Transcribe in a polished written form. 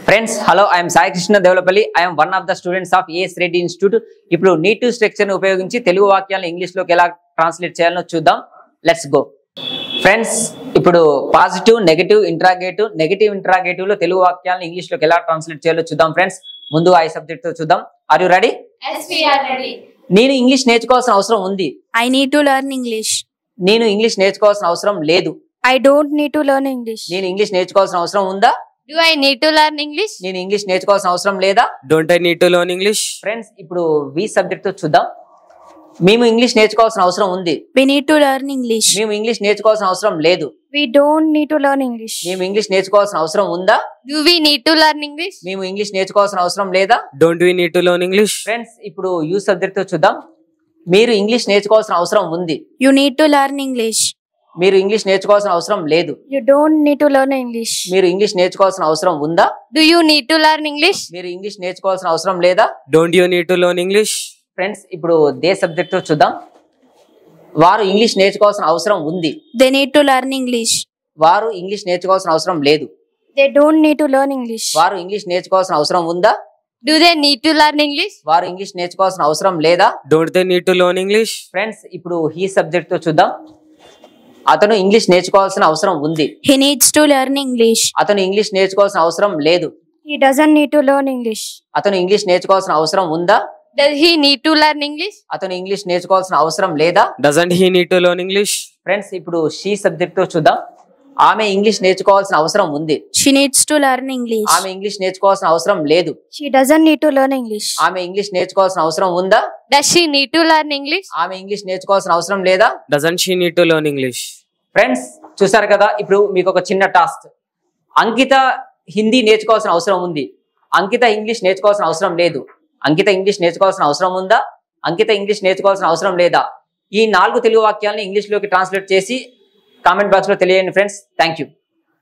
Friends, hello, I am Sai Krishna Devalapalli. I am one of the students of AS Reddy Institute. ఇప్పుడు నీటివ్ structure ని ఉపయోగించి తెలుగు వాక్యాలను English లోకి ఎలా translate చేయాలో చూద్దాం. Let's go. ఫ్రెండ్స్, ఇప్పుడు పాజిటివ్, నెగటివ్ ఇంట్రాగేటివ్ లో తెలుగు వాక్యాలను ఇంగ్లీష్ లోకి ఎలా ట్రాన్స్లేట్ చేయాలో చూద్దాం. ఫ్రెండ్స్, ముందు ఆ సబ్జెక్ట్ తో చూద్దాం. Are you ready? Yes, we are ready. నేను ఇంగ్లీష్ నేర్చుకోవాల్సిన అవసరం ఉంది. I need to learn English. నేను ఇంగ్లీష్ నేర్చుకోవాల్సిన అవసరం లేదు. I don't need to learn English. నేను ఇంగ్లీష్ నేర్చుకోవాల్సిన అవసరం ఉందా? Do I need to learn English? నేను ఇంగ్లీష్ నేర్చుకోవాల్సిన అవసరం లేదా? Don't I need to learn English? Friends, ఇప్పుడు వి సబ్జెక్ట్ తో చూద్దాం. మేము ఇంగ్లీష్ నేర్చుకోవాల్సిన అవసరం ఉంది. We need to learn English. మేము ఇంగ్లీష్ నేర్చుకోవాల్సిన అవసరం లేదు. We don't need to learn English. మేము ఇంగ్లీష్ నేర్చుకోవాల్సిన అవసరం ఉందా? Do we need to learn English? మేము ఇంగ్లీష్ నేర్చుకోవాల్సిన అవసరం లేదా? Don't we need to learn English? Friends, ఇప్పుడు యూ సబ్జెక్ట్ తో చూద్దాం. మీరు ఇంగ్లీష్ నేర్చుకోవాల్సిన అవసరం ఉంది. You need to learn English. మీరు ఇంగ్లీష్ నేర్చుకోవాల్సిన అవసరం లేదు. You don't need to learn English. మీరు ఇంగ్లీష్ నేర్చుకోవాల్సిన అవసరం ఉందా? Do you need to learn English? మీరు ఇంగ్లీష్ నేర్చుకోవాల్సిన అవసరం లేదా? Don't you need to learn English? Friends, ఇప్పుడు దే సబ్జెక్ట్ తో చూద్దాం. వారు ఇంగ్లీష్ నేర్చుకోవాల్సిన అవసరం ఉంది. They need to learn English. వారు ఇంగ్లీష్ నేర్చుకోవాల్సిన అవసరం లేదు. They don't need to learn English. వారు ఇంగ్లీష్ నేర్చుకోవాల్సిన అవసరం ఉందా? Do they need to learn English? వారు ఇంగ్లీష్ నేర్చుకోవాల్సిన అవసరం లేదా? Don't they need to learn English? Friends, ఇప్పుడు హీ సబ్జెక్ట్ తో చూద్దాం. అతను ఇంగ్లీష్ నేర్చుకోవాల్సిన అవసరం ఉంది. He needs to learn English. అతను ఇంగ్లీష్ నేర్చుకోవాల్సిన అవసరం లేదు. He doesn't need to learn English. అతను ఇంగ్లీష్ నేర్చుకోవాల్సిన అవసరం ఉందా? Does he need to learn English? అతను ఇంగ్లీష్ నేర్చుకోవాల్సిన అవసరం లేదా? Doesn't he need to learn English? Friends, ఇప్పుడు షీ సబ్జెక్ట్ తో చూద్దాం. ఆమె ఇంగ్లీష్ నేర్చుకోవాల్సిన అవసరం ఉంది. She needs to learn English. ఆమె ఇంగ్లీష్ నేర్చుకోవాల్సిన అవసరం లేదు. She doesn't need to learn English. ఆమె ఇంగ్లీష్ నేర్చుకోవాల్సిన అవసరం ఉందా? Does she need to learn English? ఆమె ఇంగ్లీష్ నేర్చుకోవాల్సిన అవసరం లేదా? Doesn't she need to learn English? Friends, చూసారు కదా. ఇప్పుడు మీకు ఒక చిన్న టాస్క్. అంకిత హిందీ నేర్చుకోవాల్సిన అవసరం ఉంది. అంకిత ఇంగ్లీష్ నేర్చుకోవాల్సిన అవసరం లేదు. అంకిత ఇంగ్లీష్ నేర్చుకోవాల్సిన అవసరం ఉందా? అంకిత ఇంగ్లీష్ నేర్చుకోవాల్సిన అవసరం లేదా? ఈ 4 తెలుగు వాక్యాలను ఇంగ్లీష్ లోకి ట్రాన్స్లేట్ చేసి కామెంట్ బాక్స్ లో తెలియజేయండి ఫ్రెండ్స్. Thank you.